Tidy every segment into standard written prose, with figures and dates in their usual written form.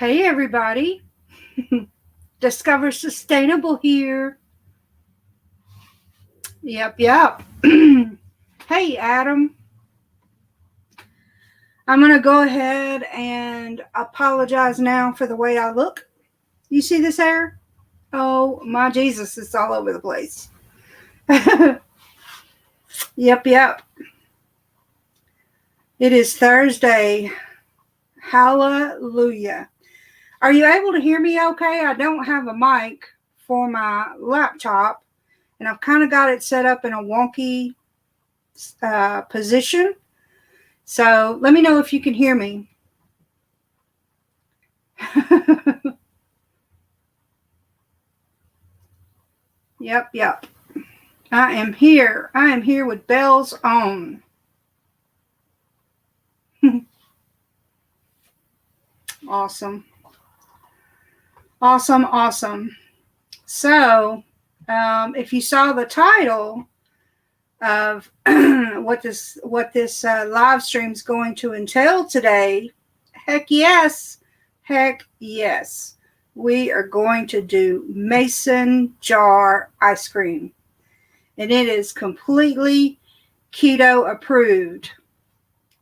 Hey, everybody. Discover Sustainable here. Yep. Hey, Adam. I'm going to go ahead and apologize now for the way I look. You see this hair? Oh, my Jesus, it's all over the place. Yep. It is Thursday. Hallelujah. Are you able to hear me okay? I don't have a mic for my laptop, and I've kind of got it set up in a wonky position. So let me know if you can hear me. Yep. I am here. I am here with bells on. Awesome. So, if you saw the title of what this live stream is going to entail today, heck yes, we are going to do mason jar ice cream, and it is completely keto approved,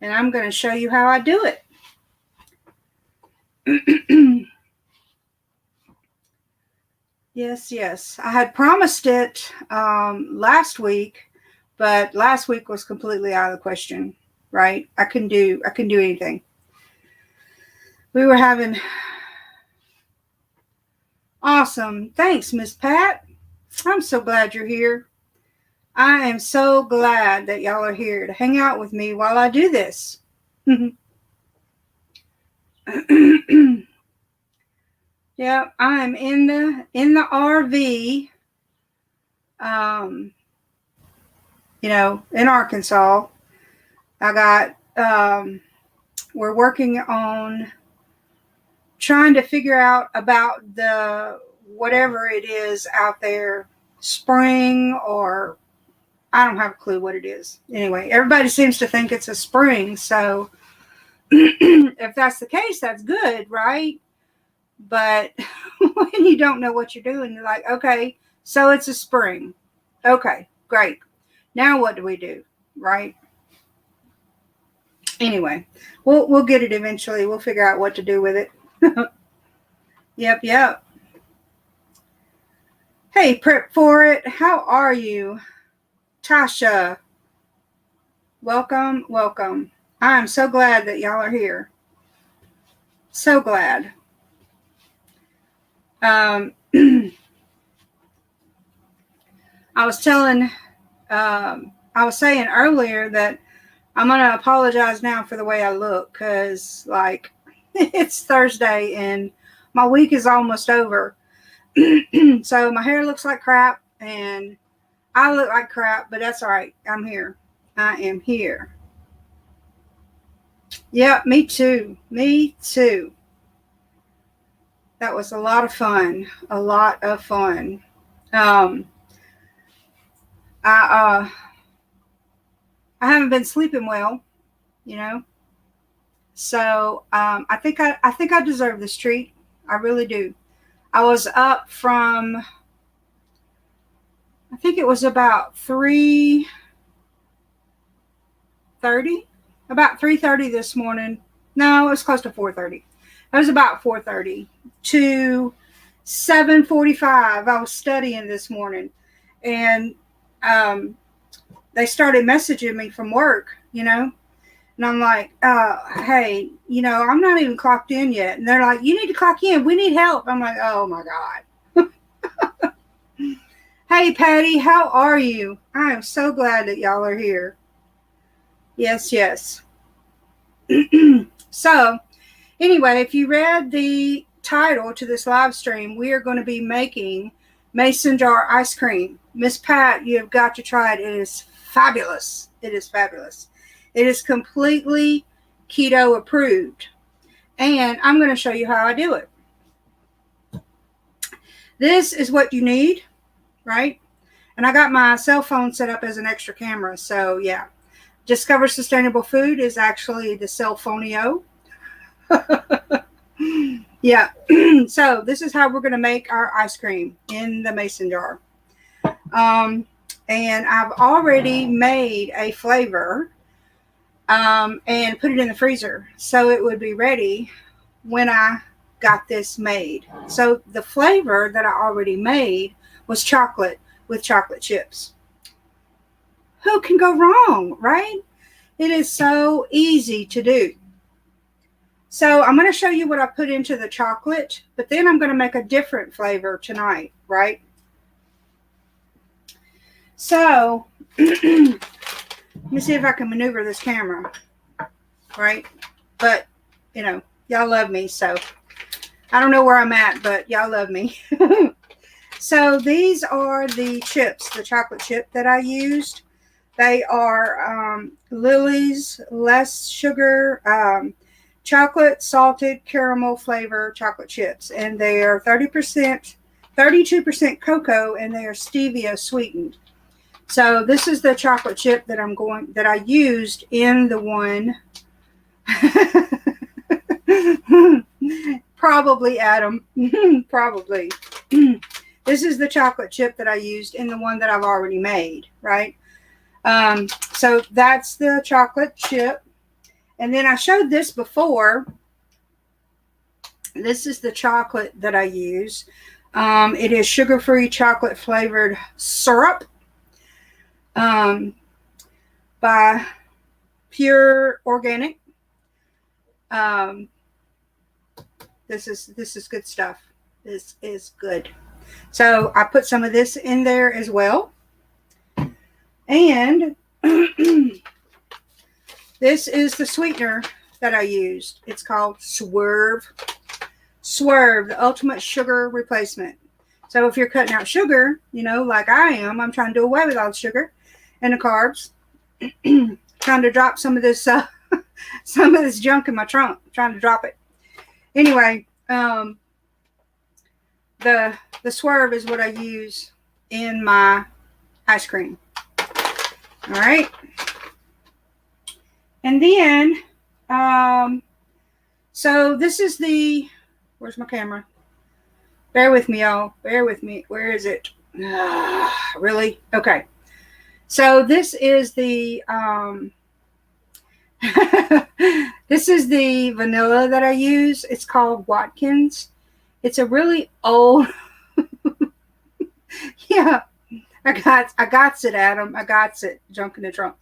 and I'm going to show you how I do it. Yes. I had promised it last week, but last week was completely out of the question, right? I couldn't do anything. We were having awesome. Thanks, Miss Pat. I'm so glad you're here. I am so glad that y'all are here to hang out with me while I do this. Yeah, I'm in the RV. In Arkansas. I got we're working on trying to figure out about the whatever it is out there, spring, or I don't have a clue what it is. Anyway, everybody seems to think it's a spring, so if that's the case, that's good, right? But when you don't know what you're doing, you're like, okay, so it's a spring. Okay, great. Now what do we do, right? Anyway, we'll get it eventually. We'll figure out what to do with it. Yep. Hey, Prep for It. How are you? Tasha. Welcome. I am so glad that y'all are here. So glad. I was saying earlier that I'm going to apologize now for the way I look, because, like, it's Thursday and my week is almost over. So my hair looks like crap and I look like crap, but that's all right. I'm here. I am here. Yeah, me too. That was a lot of fun. I haven't been sleeping well, So I think I deserve this treat. I really do. I was up from, I think it was about 3:30. About 3:30 this morning. No, it was close to 4:30. It was about 4:30 to 7:45. I was studying this morning, and they started messaging me from work, and I'm like, hey, I'm not even clocked in yet. And they're like, you need to clock in. We need help. I'm like, oh my God. Hey, Patty, how are you? I am so glad that y'all are here. Yes. So, anyway, if you read the title to this live stream, we are going to be making mason jar ice cream. Miss Pat, you have got to try it. It is fabulous. It is completely keto approved. And I'm going to show you how I do it. This is what you need, right? And I got my cell phone set up as an extra camera. So, yeah. Discover Sustainable Food is actually the cell phoneo. Yeah. So this is how we're going to make our ice cream in the mason jar. Um, and I've already made a flavor and put it in the freezer so it would be ready when I got this made. So the flavor that I already made was chocolate with chocolate chips. Who can go wrong, right? It is so easy to do. So I'm going to show you what I put into the chocolate, but then I'm going to make a different flavor tonight, right? So let me see if I can maneuver this camera, right? But, you know, y'all love me, so I don't know where I'm at, but y'all love me. So these are the chips, the chocolate chip that I used. They are Lily's less sugar chocolate salted caramel flavor chocolate chips, and they are 30%, 32% cocoa, and they are stevia sweetened. So this is the chocolate chip that I used in the one. Probably, Adam. Probably. This is the chocolate chip that I used in the one that I've already made, right? So that's the chocolate chip. And then I showed this before. This is the chocolate that I use. It is sugar-free chocolate flavored syrup by Pure Organic. This is good stuff. This is good. So I put some of this in there as well. And this is the sweetener that I used. It's called Swerve. Swerve, the ultimate sugar replacement. So if you're cutting out sugar, you know, like I am, I'm trying to do away with all the sugar and the carbs. Trying to drop some of this junk in my trunk. Trying to drop it. Anyway, the Swerve is what I use in my ice cream. All right. And then, so this is the, where's my camera? Bear with me, y'all. Bear with me. Where is it? Really? Okay. So this is the, this is the vanilla that I use. It's called Watkins. It's a really old, yeah, I got it, Adam. I got it. Junk in the trunk.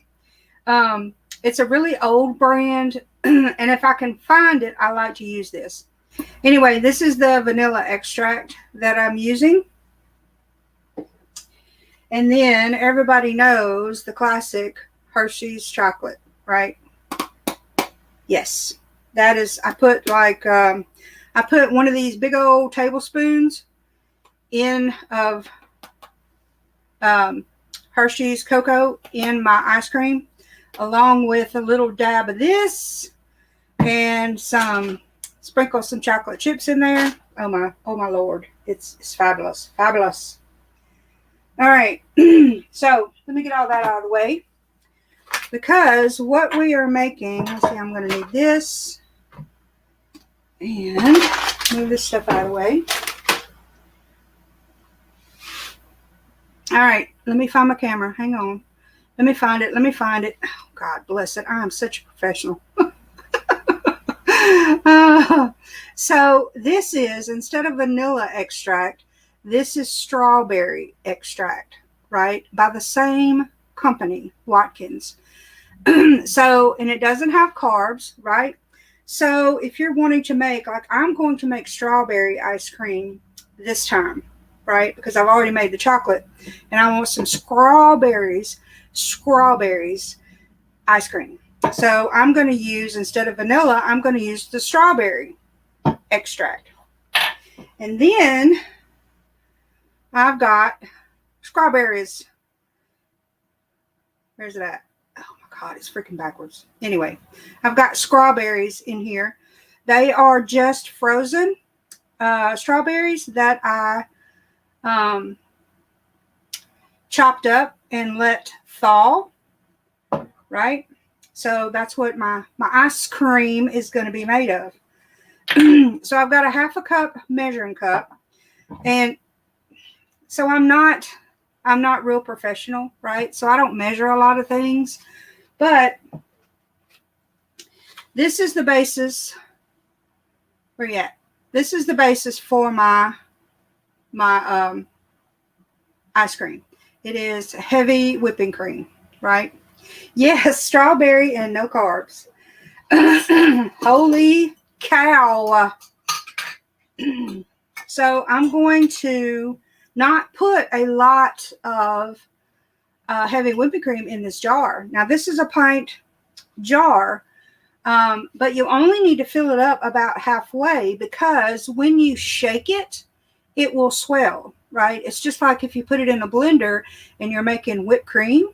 It's a really old brand, and if I can find it, I like to use this. Anyway, this is the vanilla extract that I'm using. And then everybody knows the classic Hershey's chocolate, right? Yes. That is, I put one of these big old tablespoons in of Hershey's cocoa in my ice cream, along with a little dab of this and sprinkle some chocolate chips in there. Oh my Lord. It's fabulous. Fabulous. All right. So let me get all that out of the way, because what we are making, let's see, I'm going to need this and move this stuff out of the way. All right. Let me find my camera. Hang on. Let me find it. Oh, God bless it. I am such a professional. So this is, instead of vanilla extract, this is strawberry extract, right? By the same company, Watkins. So, and it doesn't have carbs, right? So if you're wanting to make, like I'm going to make strawberry ice cream this time, right? Because I've already made the chocolate, and I want some strawberries ice cream. So I'm going to use, instead of vanilla, I'm going to use the strawberry extract. And then I've got strawberries. Where's it at? Oh my God, it's freaking backwards. Anyway, I've got strawberries in here. They are just frozen strawberries that I chopped up and let thaw, right? So that's what my ice cream is going to be made of. So I've got a half a cup measuring cup. And so I'm not real professional, right? So I don't measure a lot of things. But this is the basis. Where you at? This is the basis for my ice cream. It is heavy whipping cream, right? Yes, strawberry and no carbs. Holy cow. So I'm going to not put a lot of heavy whipping cream in this jar. Now this is a pint jar, but you only need to fill it up about halfway, because when you shake it, it will swell, right? It's just like if you put it in a blender and you're making whipped cream,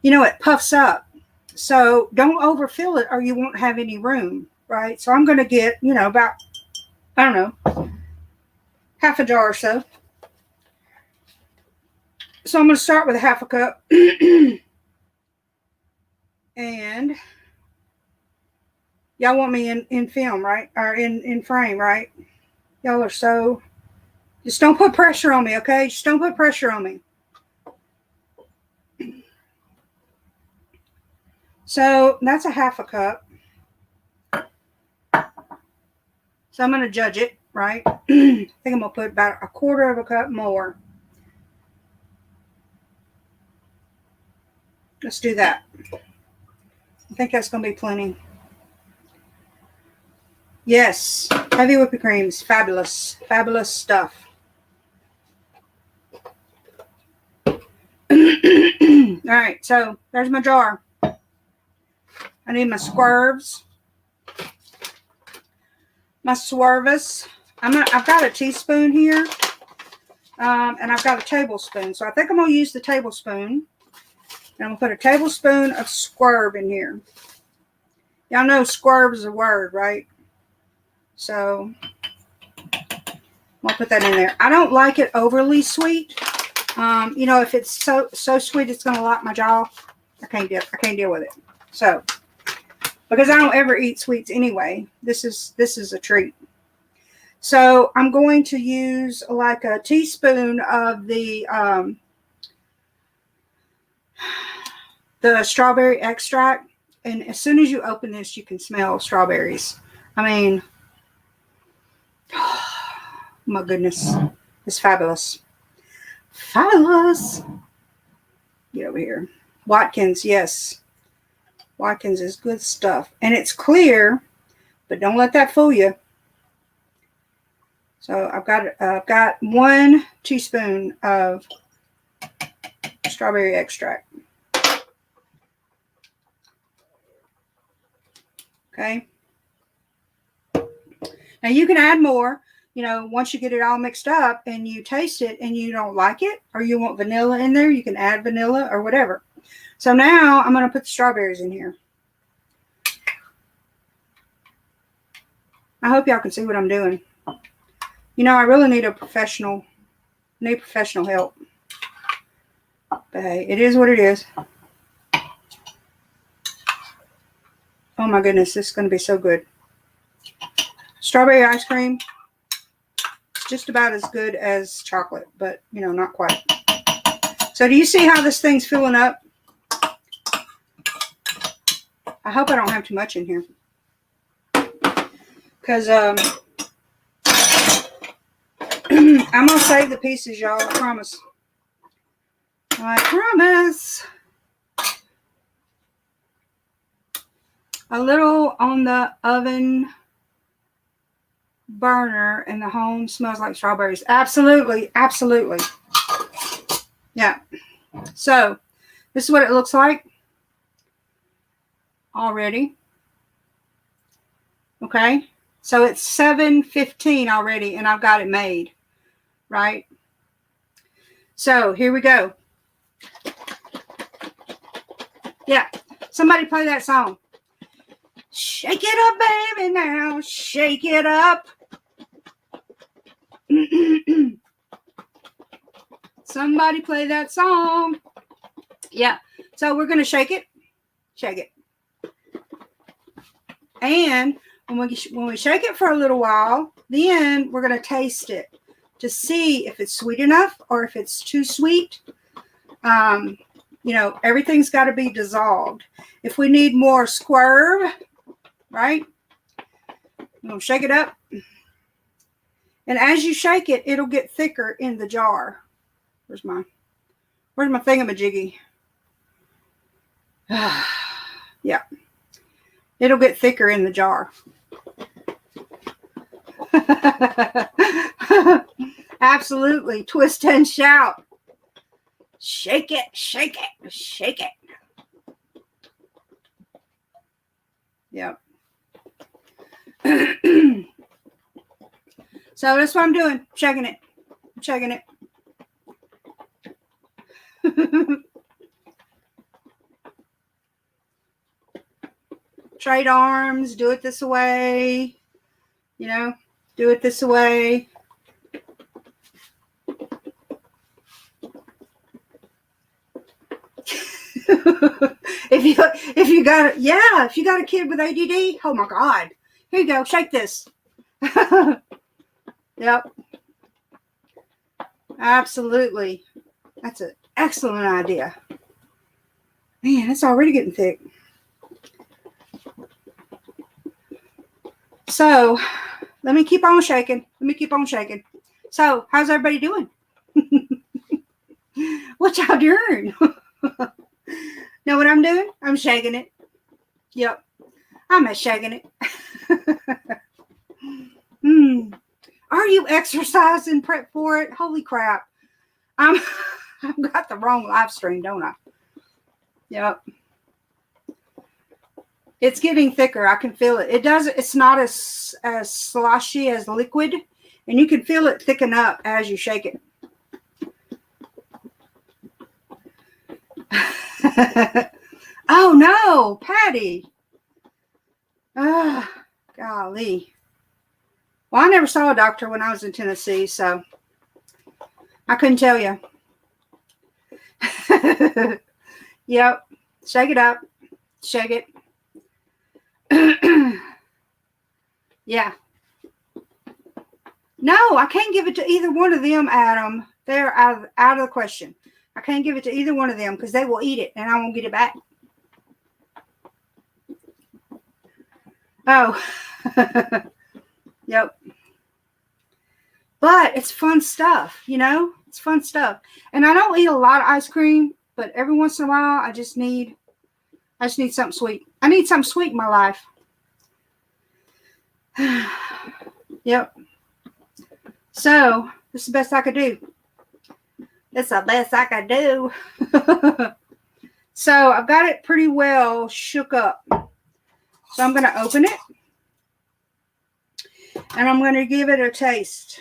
it puffs up. So don't overfill it or you won't have any room, right? So I'm going to get, about, I don't know, half a jar or so. So I'm going to start with a half a cup. And y'all want me in film, right? Or in frame, right? Y'all are so... Just don't put pressure on me, okay? Just don't put pressure on me. So that's a half a cup. So I'm going to judge it, right? I think I'm going to put about a quarter of a cup more. Let's do that. I think that's going to be plenty. Yes, heavy whipping cream is fabulous. Fabulous stuff. All right, so there's my jar. I need my swerves. My swerves. I've got a teaspoon here, and I've got a tablespoon. So I think I'm going to use the tablespoon. And I'm going to put a tablespoon of swerve in here. Y'all know swerve is a word, right? So I'll put that in there. I don't like it overly sweet. If it's so sweet, it's going to lock my jaw. I can't deal with it. So, because I don't ever eat sweets anyway, this is a treat. So I'm going to use like a teaspoon of the strawberry extract. And as soon as you open this, you can smell strawberries. I mean, my goodness, it's fabulous. Fabulous. Get over here. Watkins, yes. Watkins is good stuff. And it's clear, but don't let that fool you. So I've got 1 teaspoon of strawberry extract. Okay. Now you can add more, once you get it all mixed up and you taste it and you don't like it, or you want vanilla in there, you can add vanilla or whatever. So now I'm going to put the strawberries in here. I hope y'all can see what I'm doing. I really need professional help. But hey, it is what it is. Oh my goodness, this is going to be so good. Strawberry ice cream. It's just about as good as chocolate, but, not quite. So do you see how this thing's filling up? I hope I don't have too much in here. Because I'm going to save the pieces, y'all. I promise. I promise. A little on the oven burner, and the home smells like strawberries. Absolutely. Absolutely. Yeah. So this is what it looks like already. Okay. So it's 7:15 already, and I've got it made. Right. So here we go. Yeah. Somebody play that song. Shake it up, baby, now. Shake it up. Somebody play that song. Yeah. So we're going to shake it. Shake it. And When we shake it for a little while, then we're going to taste it to see if it's sweet enough or if it's too sweet. Everything's got to be dissolved. If we need more squirm, right? I'm going to shake it up. And as you shake it, it'll get thicker in the jar. Where's my thingamajiggy? Yeah. It'll get thicker in the jar. Absolutely. Twist and shout. Shake it, shake it, shake it. Yep. So that's what I'm doing. Shaking it. Shaking it. Trade arms. Do it this way. Do it this way. if you got a kid with ADD, oh my God, here you go, shake this. Yep, absolutely, that's an excellent idea. Man, it's already getting thick. So let me keep on shaking. So how's everybody doing? What y'all doing? Know what I'm doing? I'm shaking it. Yep. I'm shaking it. Are you exercising prep for it? Holy crap. I've got the wrong live stream, don't I? Yep. It's getting thicker. I can feel it. It's not as sloshy as liquid. And you can feel it thicken up as you shake it. Oh no, Patty. Golly. Well, I never saw a doctor when I was in Tennessee, so I couldn't tell you. Yep. Shake it up. Shake it. Yeah. No, I can't give it to either one of them, Adam. They're out of the question. I can't give it to either one of them because they will eat it and I won't get it back. Oh. Yep. But it's fun stuff, It's fun stuff. And I don't eat a lot of ice cream, but every once in a while I just need something sweet. I need something sweet in my life. Yep. So, this is the best I could do. It's the best I could do. So, I've got it pretty well shook up. So, I'm going to open it. And I'm going to give it a taste.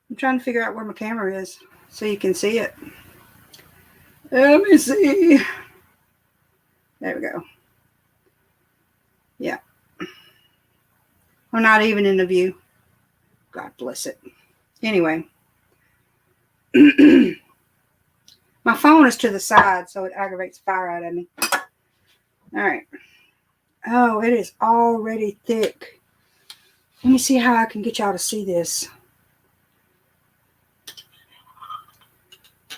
I'm trying to figure out where my camera is so you can see it. Let me see. There we go. Yeah. I'm not even in the view. God bless it. Anyway. My phone is to the side, so it aggravates fire out of me. All right. Oh, it is already thick. Let me see how I can get y'all to see this.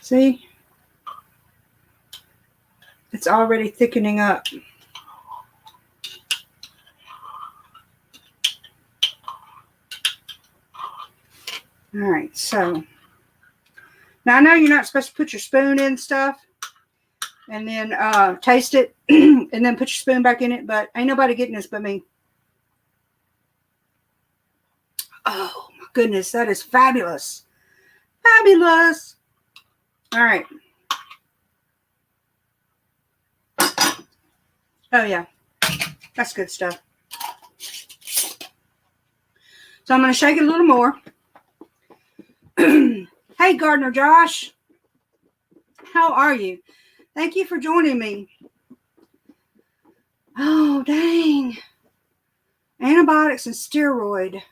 See? It's already thickening up. All right, so now I know you're not supposed to put your spoon in stuff and then taste it and then put your spoon back in it, but ain't nobody getting this but me. Oh my goodness, that is fabulous. Fabulous. All right. Oh yeah, that's good stuff. So I'm going to shake it a little more. Hey, Gardener Josh. How are you? Thank you for joining me. Oh, dang. Antibiotics and steroid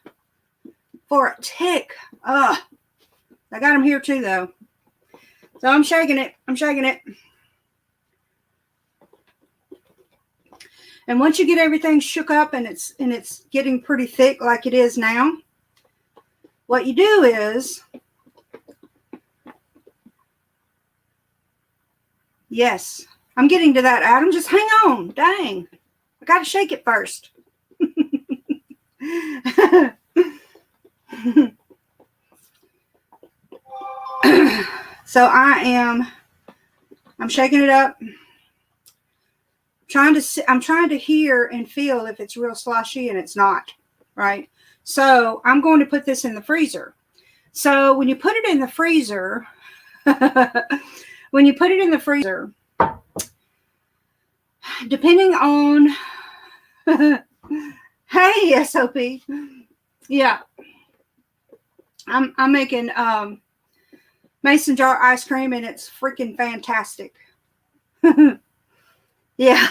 for a tick. I got them here too, though. So I'm shaking it. I'm shaking it. And once you get everything shook up and it's getting pretty thick like it is now, what you do is, yes, I'm getting to that, Adam. Just hang on. Dang. I got to shake it first. So I'm shaking it up. I'm trying to hear and feel if it's real sloshy, and it's not, right? So I'm going to put this in the freezer. So when you put it in the freezer, depending on, hey, SOP, yeah, I'm making mason jar ice cream, and it's freaking fantastic. Yeah.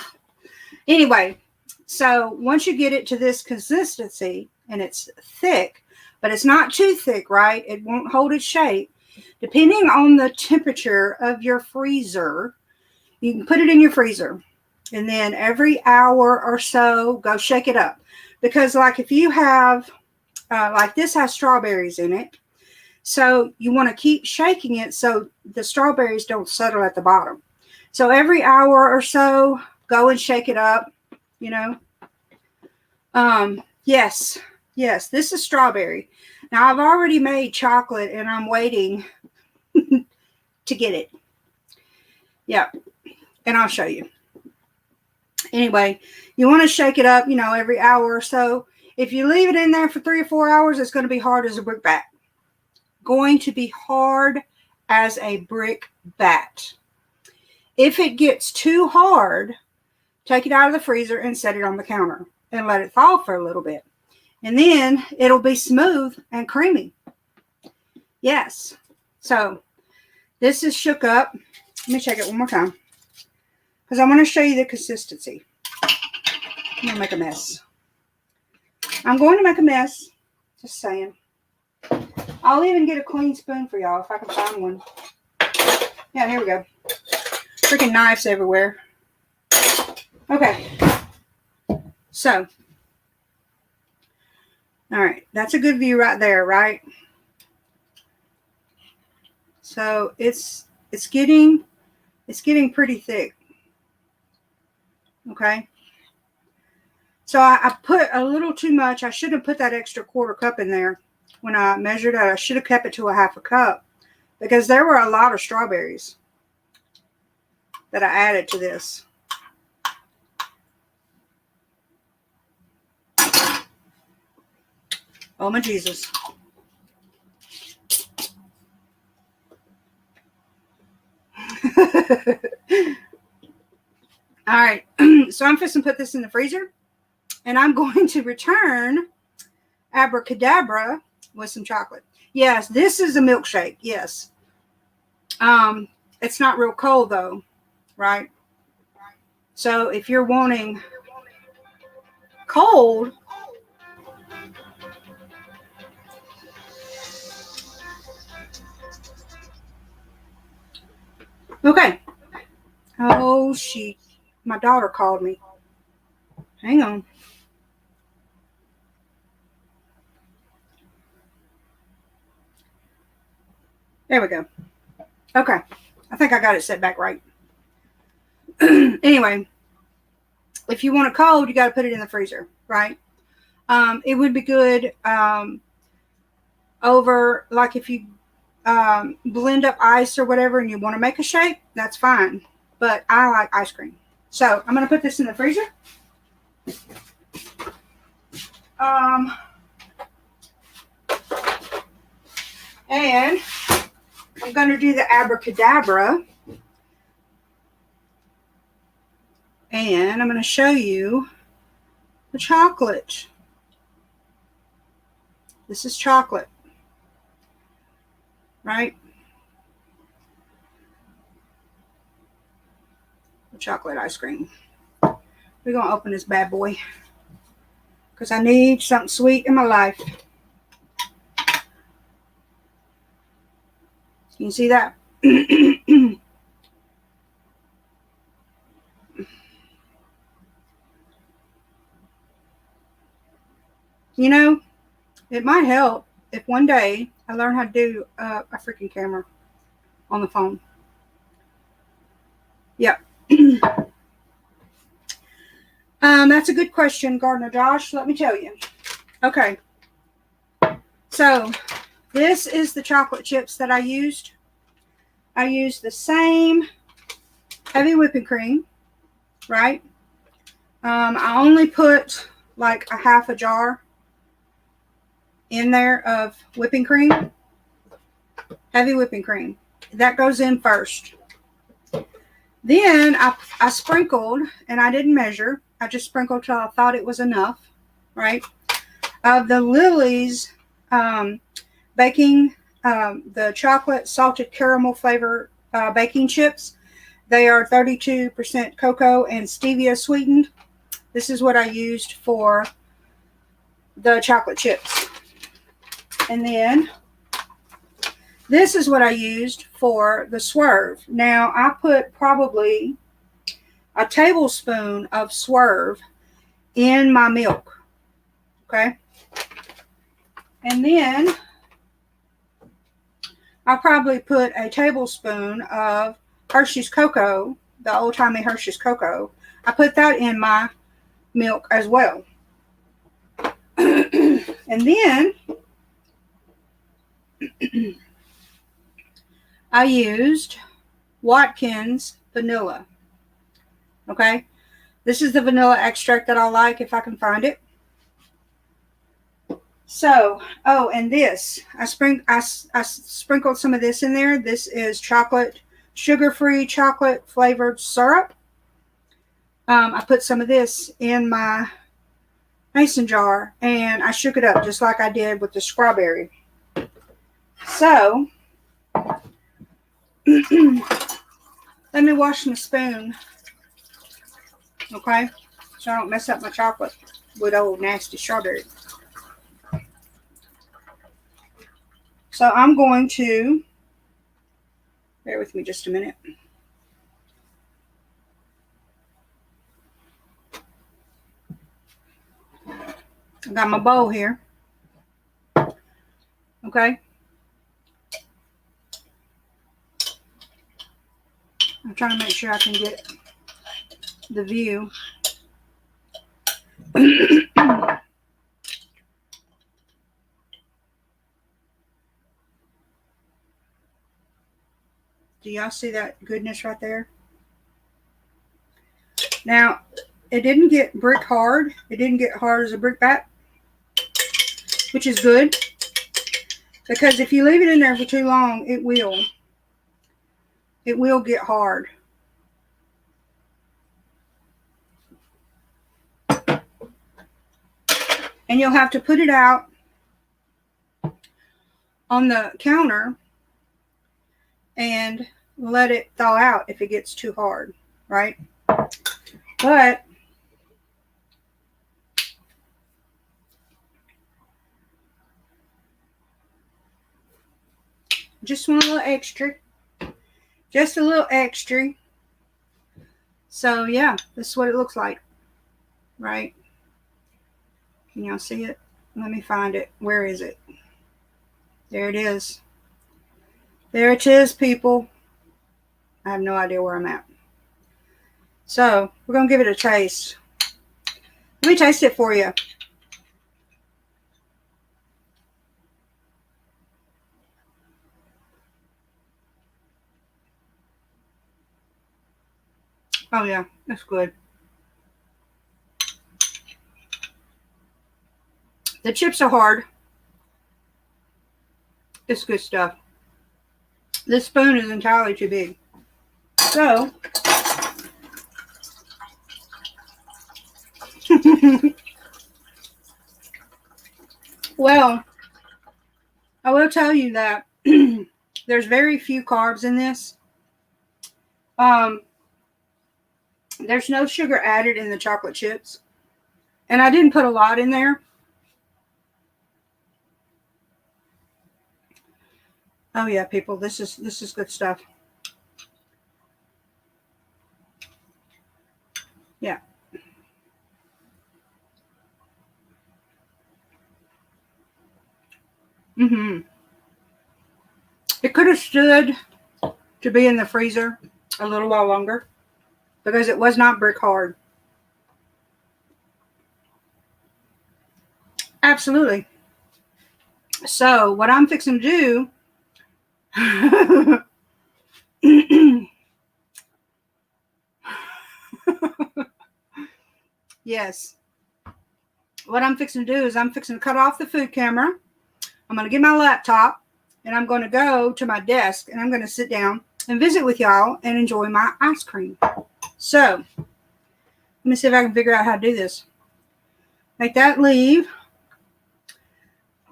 Anyway, so once you get it to this consistency and it's thick, but it's not too thick, right? It won't hold its shape. Depending on the temperature of your freezer, you can put it in your freezer. And then every hour or so, go shake it up. Because like if you have, like this has strawberries in it. So you want to keep shaking it so the strawberries don't settle at the bottom. So every hour or so, go and shake it up, you know. Yes, this is strawberry. Now I've already made chocolate and I'm waiting to get it. Yep, and I'll show you. Anyway, you want to shake it up, you know, every hour or so. If you leave it in there for 3 or 4 hours, it's going to be hard as a brick bat. Going to be hard as a brick bat. If it gets too hard, take it out of the freezer and set it on the counter and let it thaw for a little bit. And then it'll be smooth and creamy. Yes. So this is shook up. Let me check it one more time, because I want to show you the consistency. I'm going to make a mess. I'm going to make a mess. Just saying. I'll even get a clean spoon for y'all if I can find one. Yeah, here we go. Freaking knives everywhere. Okay. So. All right. That's a good view right there, right? So it's getting pretty thick. Okay. So I put a little too much. I should have put that extra 1/4 cup in there when I measured it. I should have kept it to a 1/2 cup, because there were a lot of strawberries that I added to this. Oh my Jesus. All right. So I'm fixing to put this in the freezer, and I'm going to return abracadabra with some chocolate. Yes, this is a milkshake. Yes. It's not real cold though, right? So if you're wanting cold, okay. Oh, my daughter called me. Hang on. There we go. Okay. I think I got it set back right. Anyway, if you want it cold, you got to put it in the freezer, right? It would be good over, like if you blend up ice or whatever and you want to make a shape, that's fine. But I like ice cream. So I'm going to put this in the freezer. And I'm going to do the abracadabra. And I'm going to show you the chocolate. This is chocolate, right? The chocolate ice cream. We're going to open this bad boy, because I need something sweet in my life. You can see that? You know, it might help if one day I learn how to do a freaking camera on the phone. Yep. That's a good question, Gardner Josh. Let me tell you. Okay. So this is the chocolate chips that I used. I used the same heavy whipping cream, right? I only put like a half a jar in there of whipping cream, heavy whipping cream. That goes in first. Then I sprinkled, and I didn't measure. I just sprinkled till I thought it was enough, right? Of the Lily's baking, the chocolate salted caramel flavor baking chips. They are 32% cocoa and stevia sweetened. This is what I used for the chocolate chips. And then this is what I used for the Swerve. Now, I put probably a tablespoon of Swerve in my milk. Okay? And then I probably put a tablespoon of Hershey's Cocoa, the old-timey Hershey's Cocoa. I put that in my milk as well. And then I used Watkins vanilla. Okay? This is the vanilla extract that I like if I can find it. So, oh, and this, I sprinkled some of this in there. This is chocolate, sugar-free chocolate flavored syrup. I put some of this in my mason jar, and I shook it up just like I did with the strawberry. So, let me wash my spoon, okay, so I don't mess up my chocolate with old nasty strawberry. So I'm going to, bear with me just a minute. I got my bowl here. Okay. I'm trying to make sure I can get the view. Do y'all see that goodness right there? Now, it didn't get brick hard. It didn't get hard as a brick bat, which is good. Because if you leave it in there for too long, it will get hard. And you'll have to put it out on the counter and let it thaw out if it gets too hard, right? But just want a little extra. Just a little extra. So yeah, this is what it looks like, right? Can y'all see it? Let me find it. Where is it? There it is. There it is, people. I have no idea where I'm at. So, we're going to give it a taste. Let me taste it for you. Oh, yeah. That's good. The chips are hard. It's good stuff. This spoon is entirely too big. So, well, I will tell you that there's very few carbs in this. There's no sugar added in the chocolate chips. And I didn't put a lot in there. Oh yeah, people, this is good stuff. Yeah. Mm-hmm. It could have stood to be in the freezer a little while longer because it was not brick hard. Absolutely. So what I'm fixing to do yes. What I'm fixing to do is I'm fixing to cut off the food camera. I'm going to get my laptop and I'm going to go to my desk and I'm going to sit down and visit with y'all and enjoy my ice cream. So, let me see if I can figure out how to do this. Make that leave.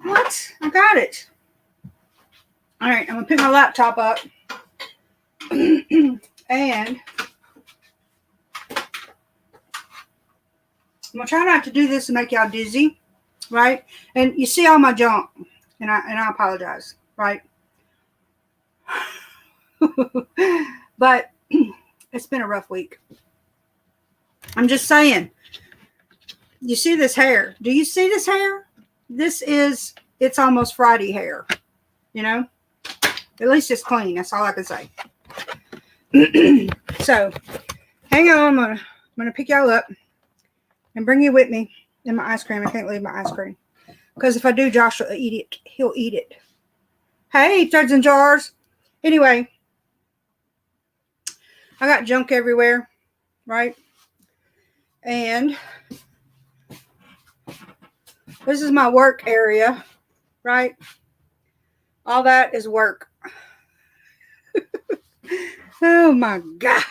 What? I got it. All right, I'm going to pick my laptop up and I'm going to try not to do this and make y'all dizzy, right? And you see all my junk, and I apologize, right? But it's been a rough week. I'm just saying. You see this hair? Do you see this hair? It's almost Friday hair, you know? At least it's clean. That's all I can say. So, hang on. I'm gonna pick y'all up and bring you with me in my ice cream. I can't leave my ice cream. Because if I do, Josh will eat it. He'll eat it. Hey, Thuds and Jars. Anyway, I got junk everywhere, right? And this is my work area, right? All that is work. Oh my God.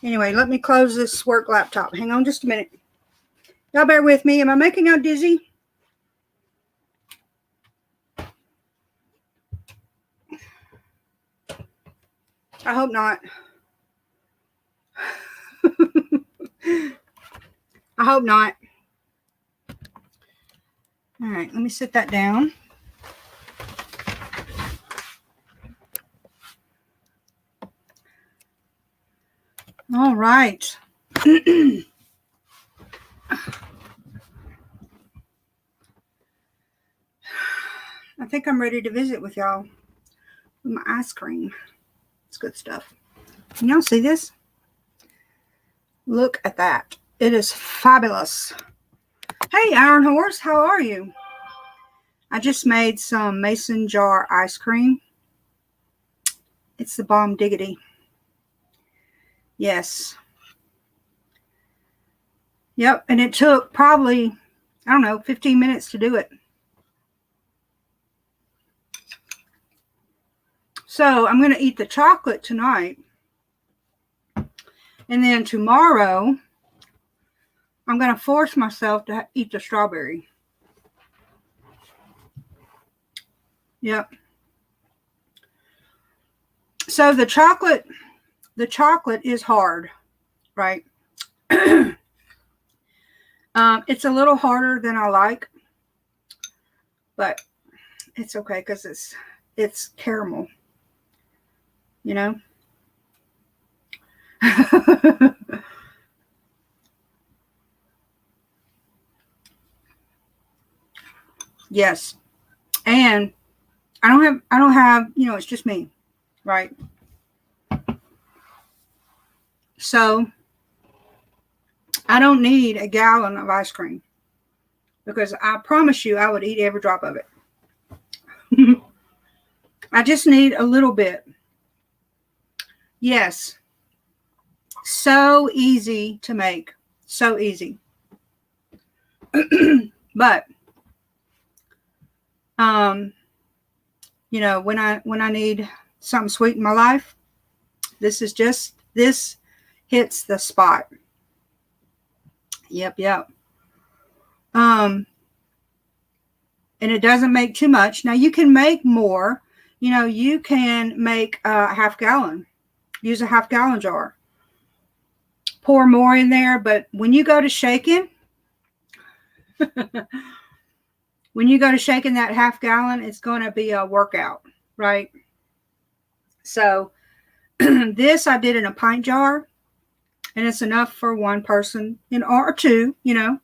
Anyway, let me close this work laptop. Hang on just a minute. Y'all bear with me. Am I making y'all dizzy? I hope not. I hope not. All right, let me sit that down. All right. I think I'm ready to visit with y'all with my ice cream. It's good stuff. Can y'all see this? Look at that. It is fabulous. Hey, Iron Horse, how are you? I just made some mason jar ice cream. It's the bomb diggity. Yes. Yep, and it took probably, I don't know, 15 minutes to do it. So I'm going to eat the chocolate tonight. And then tomorrow, I'm going to force myself to eat the strawberry. Yep. So the chocolate is hard, right? It's a little harder than I like, but it's okay because it's caramel, you know? Yes. And I don't have, it's just me, right? So I don't need a gallon of ice cream because I promise you I would eat every drop of it. I just need a little bit. Yes. So easy to make. So easy. But when I need something sweet in my life, this hits the spot. Yep. And it doesn't make too much. Now you can make more. You can make a half gallon. Use a half gallon jar. Pour more in there, but when you go to shaking, that half gallon, it's going to be a workout. right? So this I did in a pint jar, and it's enough for one person, or two, and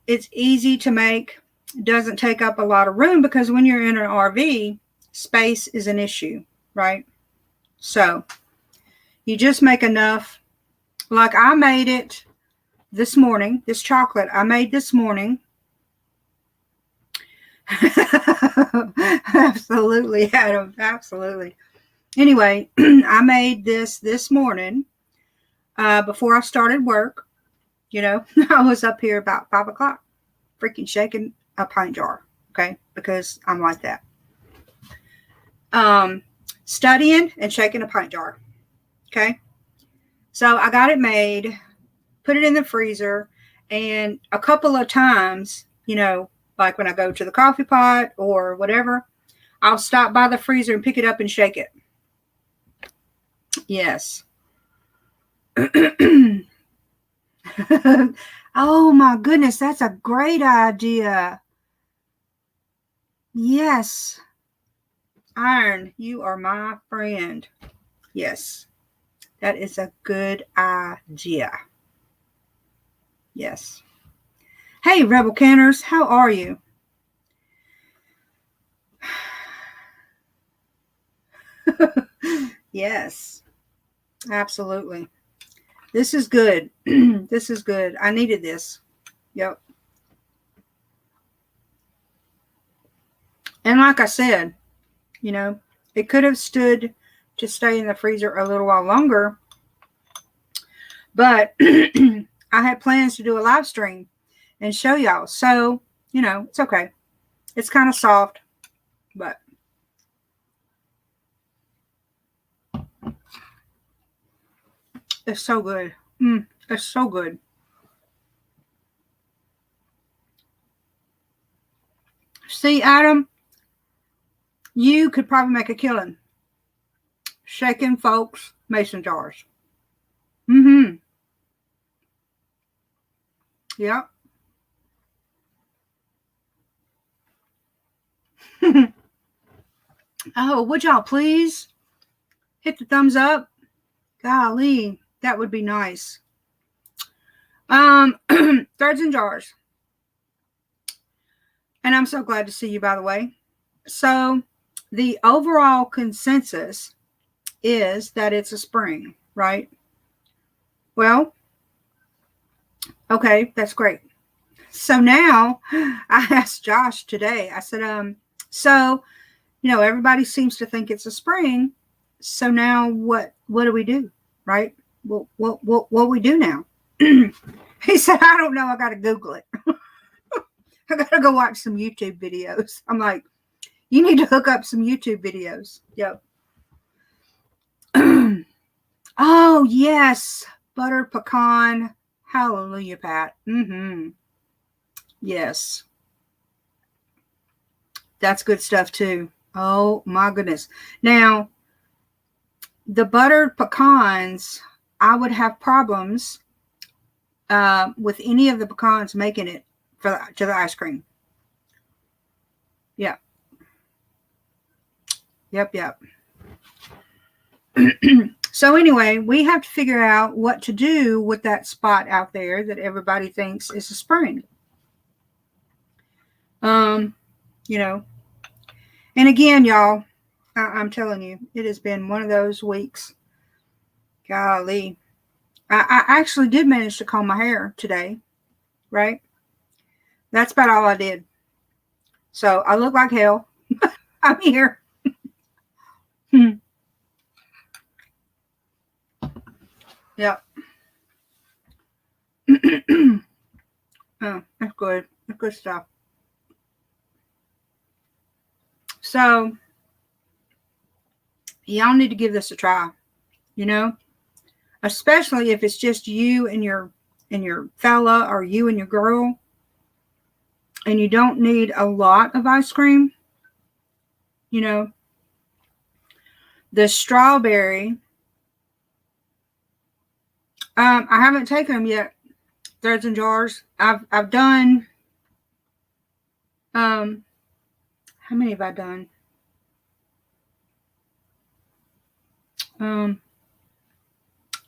it's easy to make. Doesn't take up a lot of room, because when you're in an RV, space is an issue, right? So you just make enough. Like I made it this morning. This chocolate I made this morning. Absolutely, Adam. Absolutely. Anyway, I made this morning before I started work. I was up here about 5 o'clock, freaking shaking a pint jar. Okay, because I'm like that. Studying and shaking a pint jar. Okay, so I got it made, put it in the freezer, and a couple of times, like when I go to the coffee pot or whatever, I'll stop by the freezer and pick it up and shake it. Yes. Oh my goodness, that's a great idea. Yes. Iron, you are my friend. Yes. That is a good idea. Yes. Hey, Rebel Canners, how are you? Yes. Absolutely. This is good. This is good. I needed this. Yep. And like I said, it could have stood to stay in the freezer a little while longer, but I had plans to do a live stream and show y'all. So, it's okay. It's kind of soft, but it's so good. It's so good. See, Adam, you could probably make a killing shaking folks' mason jars. Mm-hmm. Yep. Oh, would y'all please hit the thumbs up? Golly, that would be nice. Threads and jars. And I'm so glad to see you, by the way. So the overall consensus is that it's a spring, right? Well, okay, that's great. So now I asked Josh today, I said, so, everybody seems to think it's a spring. So now what do we do? Right? What we do now? He said, I don't know. I got to Google it. I got to go watch some YouTube videos. I'm like, you need to hook up some YouTube videos. Yep. Oh, yes. Butter pecan. Hallelujah, Pat. Mm-hmm. Yes. That's good stuff, too. Oh, my goodness. Now, the buttered pecans, I would have problems with any of the pecans making it to the ice cream. Yeah. Yep. So anyway, we have to figure out what to do with that spot out there that everybody thinks is a spring. And again, y'all, I'm telling you, it has been one of those weeks. Golly. I actually did manage to comb my hair today, right? That's about all I did. So I look like hell. I'm here. Yep. Oh, that's good. That's good stuff. So y'all need to give this a try, especially if it's just you and your fella, or you and your girl, and you don't need a lot of ice cream. The strawberry, I haven't taken them yet. Threads and jars. I've done How many have I done? I'll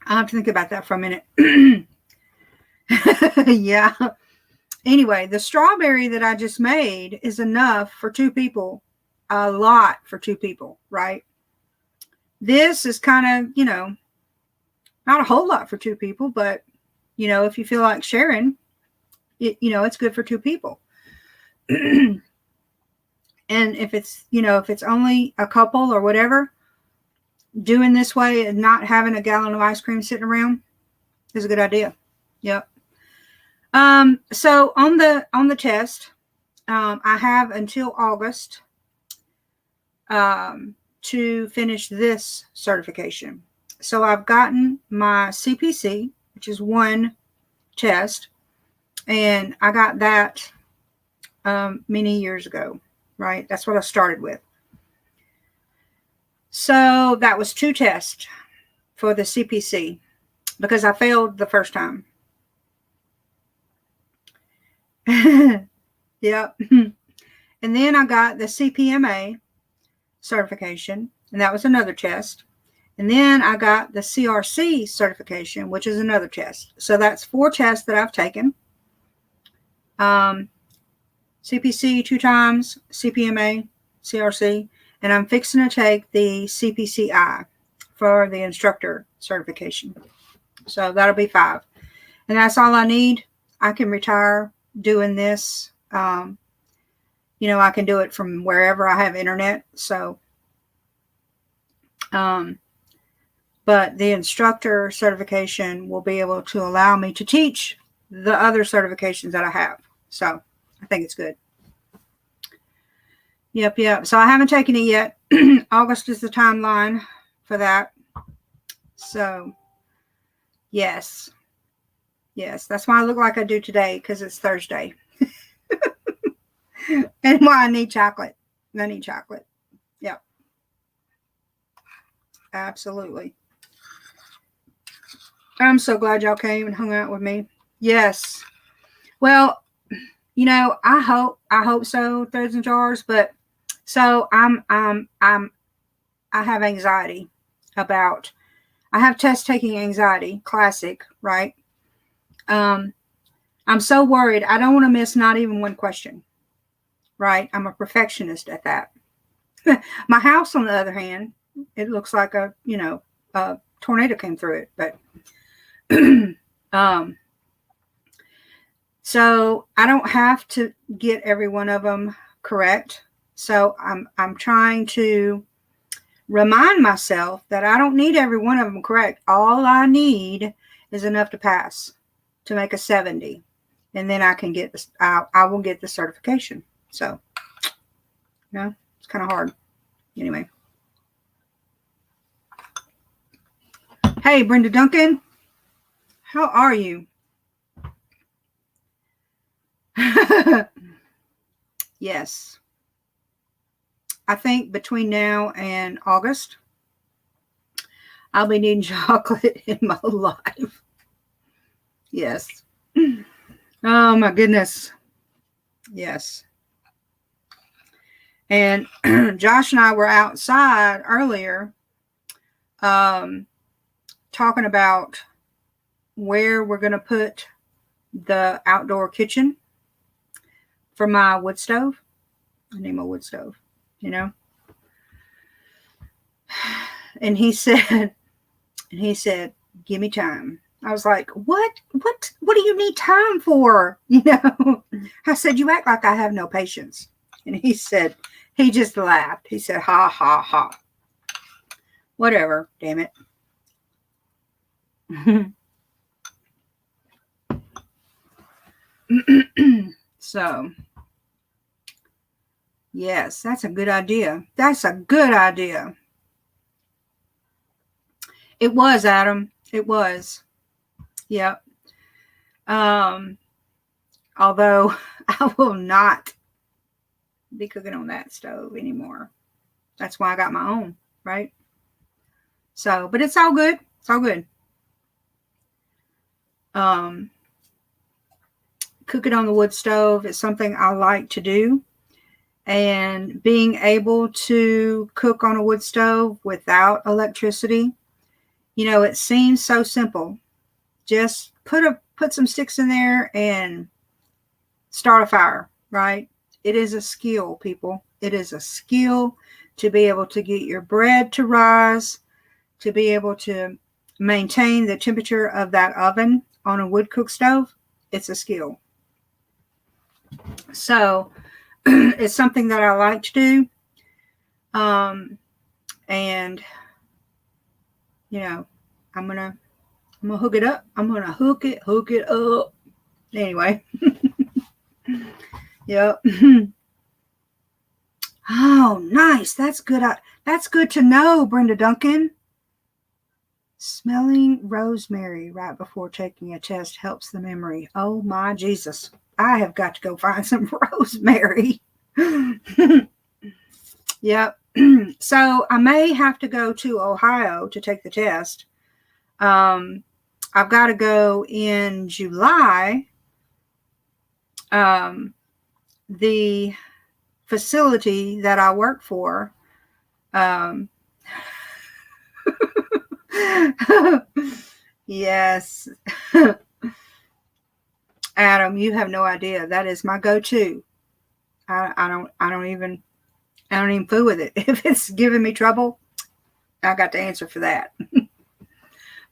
have to think about that for a minute. Yeah. Anyway, the strawberry that I just made is enough for 2 people. A lot for 2 people, right? This is kind of, not a whole lot for 2 people, but, if you feel like sharing, it's good for 2 people. And if it's only a couple or whatever, doing this way and not having a gallon of ice cream sitting around is a good idea. Yep. So on the test, I have until August to finish this certification. So I've gotten my CPC, which is one test, and I got that many years ago, right? That's what I started with. So that was 2 tests for the CPC because I failed the first time. Yep. And then I got the CPMA certification, and that was another test. And then I got the CRC certification, which is another test. So that's 4 tests that I've taken. CPC 2 times, CPMA, CRC, and I'm fixing to take the CPCI for the instructor certification. So that'll be 5. And that's all I need. I can retire doing this. I can do it from wherever I have internet. So, but the instructor certification will be able to allow me to teach the other certifications that I have. So I think it's good. Yep. So I haven't taken it yet. August is the timeline for that. So, yes, that's why I look like I do today, because it's Thursday. And why I need chocolate. I need chocolate. Yep. Absolutely. I'm so glad y'all came and hung out with me. Yes. Well, I hope so, Threads and Jars, but so I have anxiety about, I have test taking anxiety, classic, right? I'm so worried. I don't want to miss not even one question, right? I'm a perfectionist at that. My house, on the other hand, it looks like a tornado came through it, but so I don't have to get every one of them correct. So I'm trying to remind myself that I don't need every one of them correct. All I need is enough to pass, to make a 70, and then I can get this. I will get the certification. So, it's kind of hard. Anyway. Hey, Brenda Duncan. How are you? Yes. I think between now and August, I'll be needing chocolate in my life. Yes. Oh, my goodness. Yes. And Josh and I were outside earlier talking about where we're going to put the outdoor kitchen for my wood stove. I need my wood stove, And he said, give me time. I was like, what do you need time for? I said, you act like I have no patience. And he said, he just laughed. He said, ha, ha, ha. Whatever, damn it. So, yes, that's a good idea. That's a good idea. It was, Adam. It was. Yep. Although I will not be cooking on that stove anymore. That's why I got my own, right? So, but it's all good. It's all good. Cooking on the wood stove is something I like to do. and being able to cook on a wood stove without electricity. It seems so simple. Just put some sticks in there and start a fire, right? It is a skill, people. It is a skill to be able to get your bread to rise, to be able to maintain the temperature of that oven on a wood cook stove. It's a skill. So it's something that I like to do. And I'm gonna hook it up. I'm gonna hook it up. Anyway. Yep. Oh, nice. That's good. That's good to know, Brenda Duncan. Smelling rosemary right before taking a test helps the memory. Oh my Jesus. I have got to go find some rosemary. Yep. So I may have to go to Ohio to take the test. I've got to go in July. The facility that I work for, yes. Adam, you have no idea. That is my go-to. I don't even fool with it. If it's giving me trouble, I got the answer for that.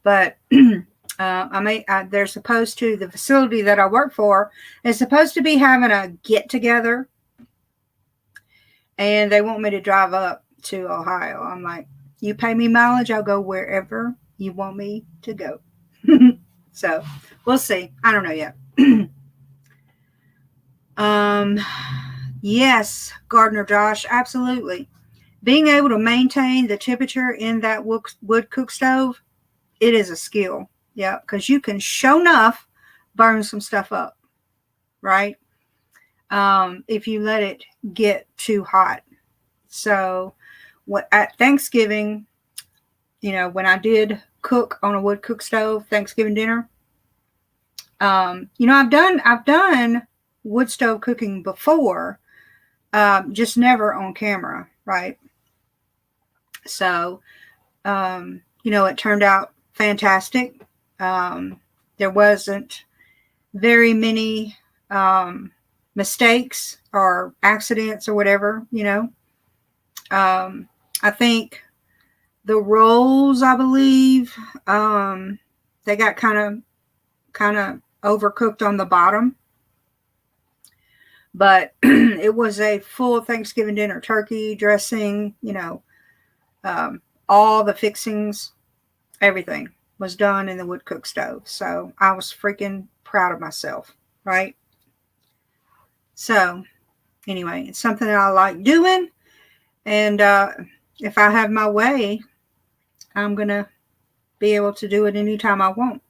But they're supposed to, the facility that I work for is supposed to be having a get together, and they want me to drive up to Ohio. I'm like, you pay me mileage, I'll go wherever you want me to go. So we'll see. I don't know yet. Yes, Gardener Josh, absolutely. Being able to maintain the temperature in that wood cook stove, it is a skill. Yeah, because you can show enough burn some stuff up, right? If you let it get too hot. So at Thanksgiving, when I did cook on a wood cook stove, Thanksgiving dinner, I've done wood stove cooking before, just never on camera, right? So, it turned out fantastic. There wasn't very many mistakes or accidents or whatever, I think the rolls, I believe, they got kind of overcooked on the bottom. But it was a full Thanksgiving dinner, turkey, dressing, all the fixings, everything was done in the wood cook stove. So I was freaking proud of myself, right? So anyway, it's something that I like doing. And if I have my way, I'm going to be able to do it anytime I want,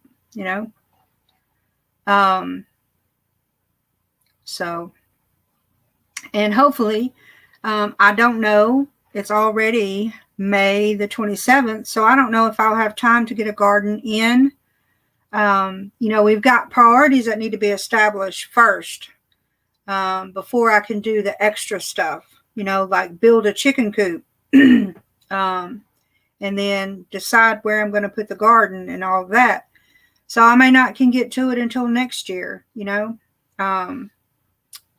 So, and hopefully, I don't know, it's already May the 27th, so I don't know if I'll have time to get a garden in. We've got priorities that need to be established first, before I can do the extra stuff, like build a chicken coop, and then decide where I'm going to put the garden and all of that. So I may not can get to it until next year,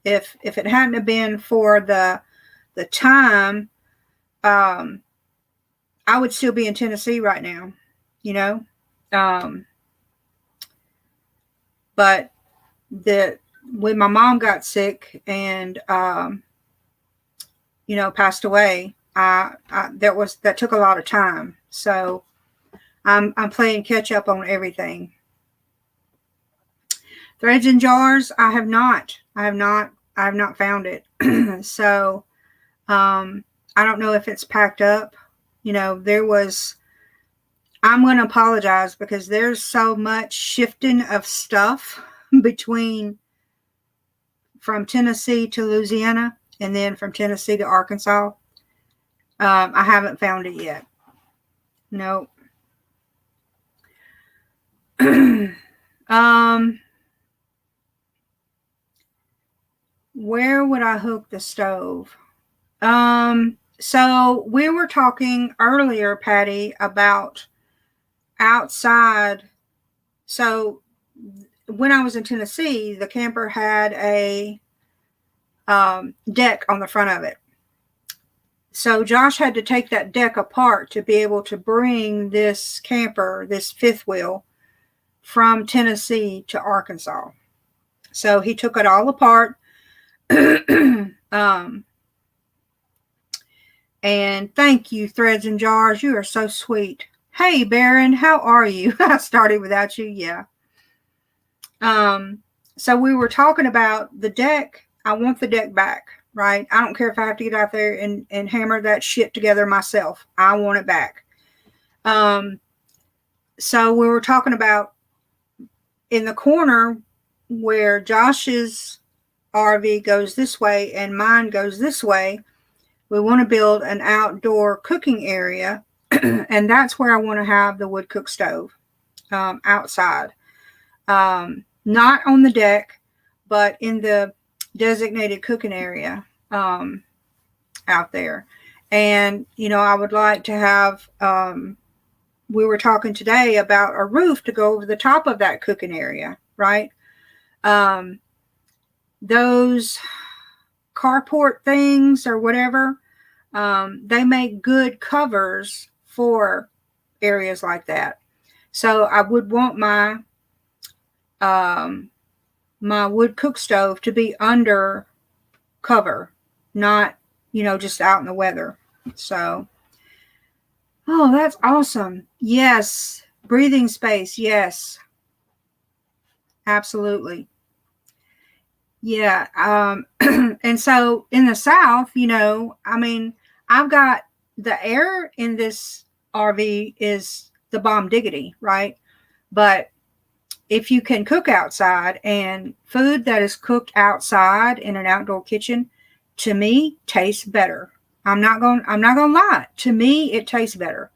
if it hadn't have been for the time, I would still be in Tennessee right now, but when my mom got sick and passed away, that took a lot of time. So I'm playing catch up on everything. Threads and jars, I have not found it. So I don't know if it's packed up. I'm going to apologize because there's so much shifting of stuff from Tennessee to Louisiana and then from Tennessee to Arkansas. I haven't found it yet. Nope. where would I hook the stove? So we were talking earlier, Patty, about outside. So when I was in Tennessee, the camper had a deck on the front of it. So Josh had to take that deck apart to be able to bring this camper, this fifth wheel, from Tennessee to Arkansas. So he took it all apart. And thank you, Threads and Jars. You are so sweet. Hey, Baron, how are you? I started without you. Yeah. So we were talking about the deck. I want the deck back, right? I don't care if I have to get out there and hammer that shit together myself. I want it back. So we were talking about in the corner where Josh's RV goes this way and mine goes this way, we want to build an outdoor cooking area, and that's where I want to have the wood cook stove outside. Not on the deck, but in the designated cooking area out there. And, you know, I would like to have, we were talking today about a roof to go over the top of that cooking area, right? Those carport things or whatever, they make good covers for areas like that. So I would want my my wood cook stove to be under cover, not, you know, just out in the weather. So, oh, that's awesome. Yes. Breathing space. Yes. Absolutely. Yeah. And so in the South, you know, I mean, I've got the air in this RV is the bomb diggity, right? But if you can cook outside, and food that is cooked outside in an outdoor kitchen, to me, tastes better. I'm not going to lie. To me, it tastes better.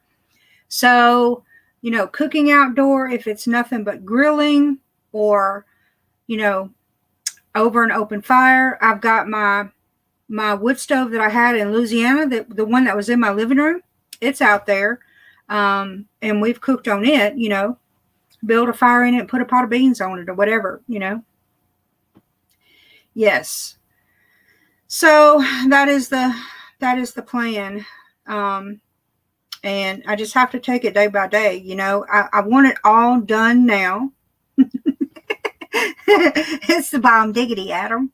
So, you know, cooking outdoor, if it's nothing but grilling or, you know, over an open fire, I've got my wood stove that I had in Louisiana, the one that was in my living room. It's out there. And we've cooked on it, you know, build a fire in it, put a pot of beans on it or whatever, you know. Yes. So that is the plan. And I just have to take it day by day. You know, I want it all done now. It's the bomb diggity, Adam.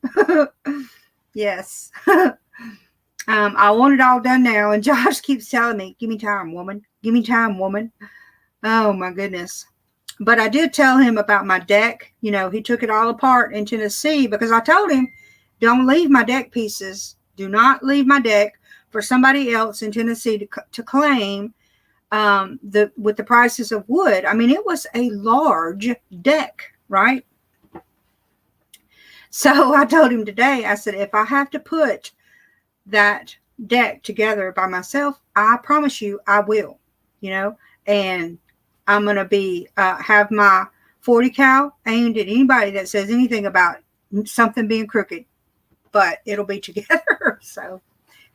Yes. I want it all done now. And Josh keeps telling me, give me time, woman. Give me time, woman. Oh, my goodness. But I did tell him about my deck. You know, he took it all apart in Tennessee because I told him, don't leave my deck pieces. Do not leave my deck for somebody else in Tennessee to claim with the prices of wood. I mean, it was a large deck, right? So I told him today, I said, if I have to put that deck together by myself, I promise you I will, you know, and I'm going to be, have my 40 cal aimed at anybody that says anything about something being crooked, but it'll be together. So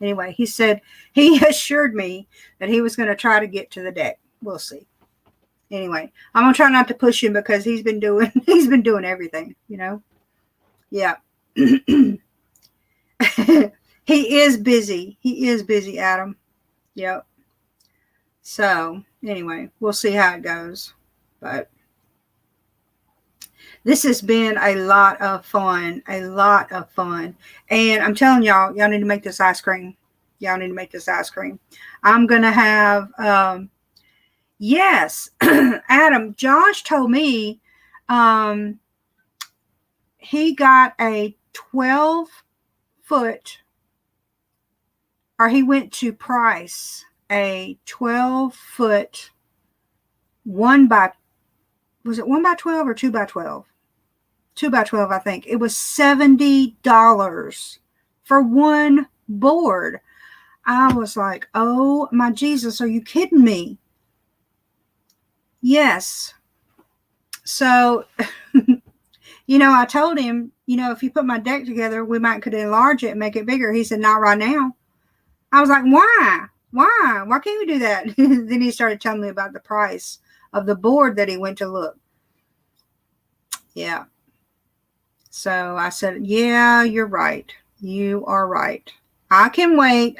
anyway, he said, he assured me that he was going to try to get to the deck. We'll see. Anyway, I'm going to try not to push him because he's been doing everything, you know? Yeah. He is busy. He is busy, Adam. Yep. So anyway, we'll see how it goes. But this has been a lot of fun. And I'm telling y'all need to make this ice cream. Y'all need to make this ice cream. I'm going to have, yes, Adam, Josh told me, he got a 12-foot, or he went to Price, a 12-foot was it 1 by 12 or 2 by 12? 2 by 12, I think. It was $70 for one board. I was like, oh my Jesus, are you kidding me? Yes. So I told him, if you put my deck together, we might could enlarge it and make it bigger. He said, not right now. I was like, why? Why can't we do that? Then he started telling me about the price of the board that he went to look. Yeah. So I said, yeah, you're right. You are right. I can wait.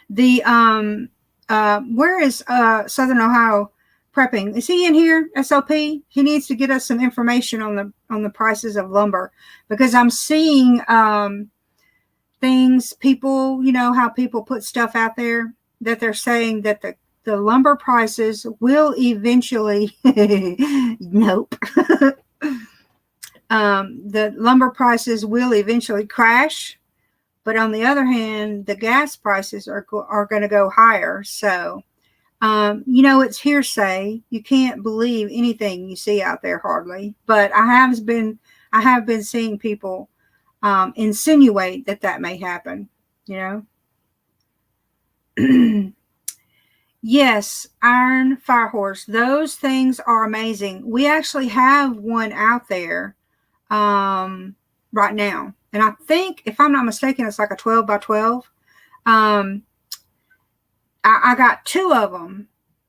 The where is Southern Ohio prepping? Is he in here? SOP? He needs to get us some information on the prices of lumber, because I'm seeing things, people, how people put stuff out there that they're saying that the lumber prices will eventually nope. The lumber prices will eventually crash, but on the other hand, the gas prices are going to go higher. So, it's hearsay. You can't believe anything you see out there hardly. But I have been seeing people insinuate that may happen. Yes, Iron Firehorse. Those things are amazing. We actually have one out there right now. And I think, if I'm not mistaken, it's like a 12 by 12. I got two of them.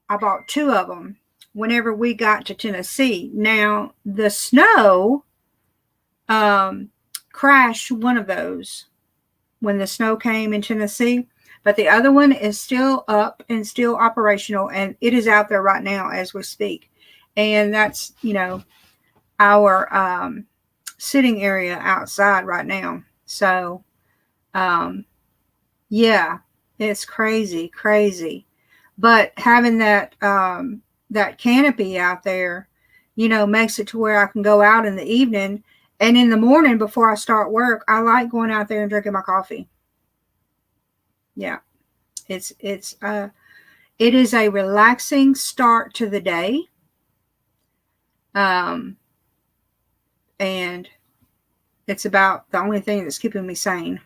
I bought two of them whenever we got to Tennessee. Now, the snow crashed one of those when the snow came in Tennessee. But the other one is still up and still operational, and it is out there right now as we speak. And that's, our sitting area outside right now. So, yeah, it's crazy. But having that canopy out there, makes it to where I can go out in the evening, and in the morning before I start work, I like going out there and drinking my coffee. Yeah, it is a relaxing start to the day. And it's about the only thing that's keeping me sane.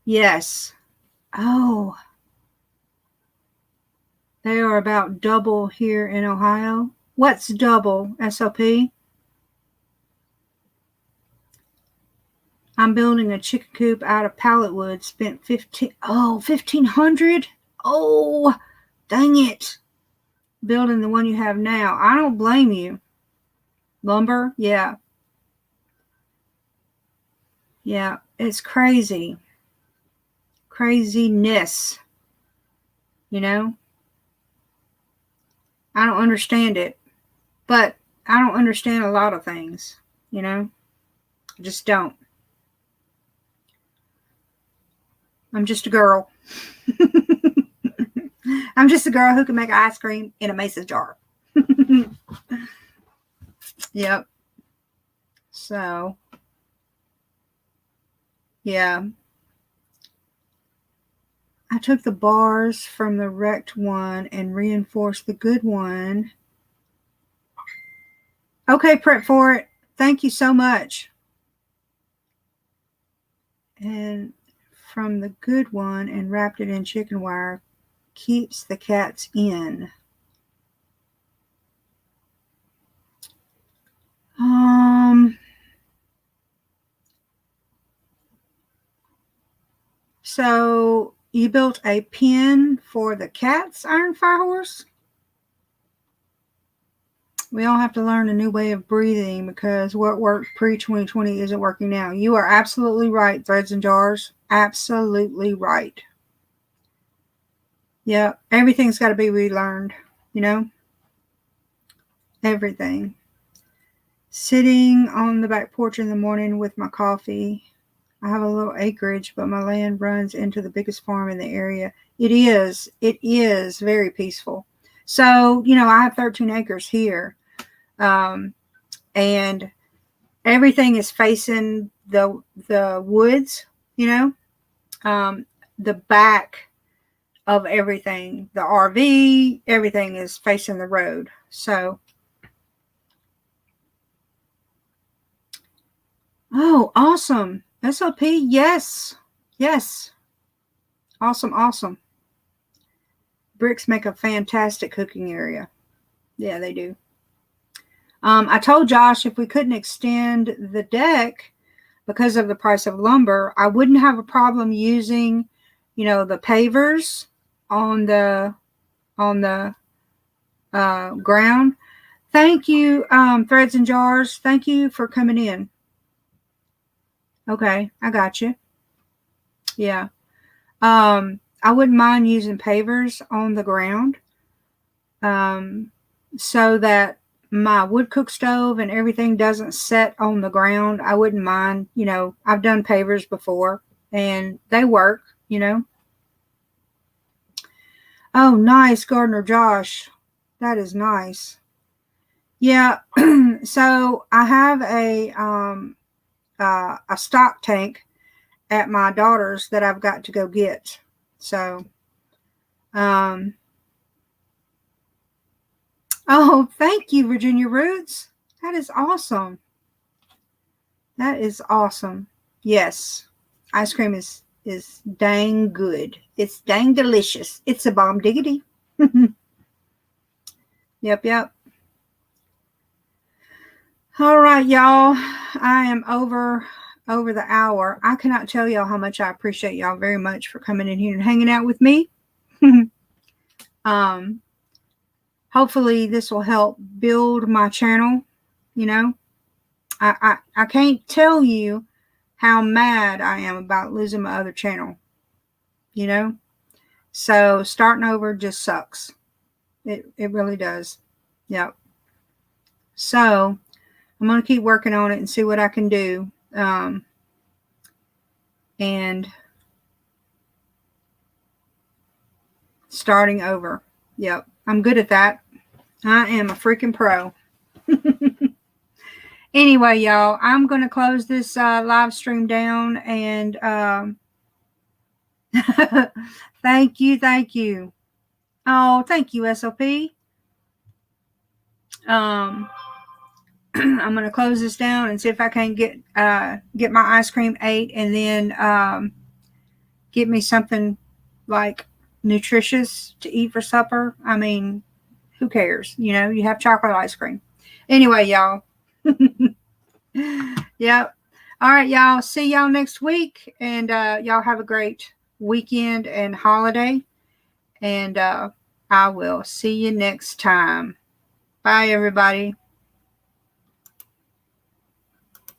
Yes. Oh, they are about double here in Ohio. What's double, SOP? I'm building a chicken coop out of pallet wood. Spent $1,500. Oh, dang it. Building the one you have now. I don't blame you. Lumber? Yeah. Yeah, it's crazy. Craziness. I don't understand it. But I don't understand a lot of things. I just don't. I'm just a girl. I'm just a girl who can make ice cream in a mason jar. Yep. So, yeah. I took the bars from the wrecked one and reinforced the good one. Okay, prep for it. Thank you so much. And from the good one and wrapped it in chicken wire. Keeps the cats in. So you built a pen for the cats, Iron Firehorse? We all have to learn a new way of breathing, because what worked pre-2020 isn't working now. You are absolutely right, Threads and Jars. Absolutely right. Yeah, everything's got to be relearned, Everything. Sitting on the back porch in the morning with my coffee. I have a little acreage, but my land runs into the biggest farm in the area. It is very peaceful. So, I have 13 acres here. And everything is facing the woods, the back of everything, the RV, everything is facing the road. So, oh, awesome. SOP, yes. Awesome. Bricks make a fantastic cooking area. Yeah, they do. I told Josh if we couldn't extend the deck because of the price of lumber, I wouldn't have a problem using, the pavers on the ground. Thank you, Threads and Jars. Thank you for coming in. Okay, I got you. Yeah. I wouldn't mind using pavers on the ground, so that my wood cook stove and everything doesn't set on the ground. I wouldn't mind. I've done pavers before and they work. Oh, nice, Gardner Josh. That is nice. Yeah. So I have a stock tank at my daughter's that I've got to go get. So, oh, thank you, Virginia Roots. That is awesome. That is awesome. Yes, ice cream is dang good. It's dang delicious. It's a bomb diggity. Yep. All right, y'all. I am over the hour. I cannot tell y'all how much I appreciate y'all very much for coming in here and hanging out with me. Hopefully this will help build my channel. I can't tell you how mad I am about losing my other channel. So starting over just sucks. It really does. Yep. So I'm going to keep working on it and see what I can do. And starting over. Yep. I'm good at that. I am a freaking pro. Anyway, y'all, I'm going to close this live stream down and thank you. Oh, thank you, SOP. I'm going to close this down and see if I can get my ice cream ate and then get me something like nutritious to eat for supper. I mean, who cares? You have chocolate ice cream. Anyway, y'all. Yep. All right, y'all. See y'all next week. And y'all have a great weekend and holiday. And I will see you next time. Bye, everybody.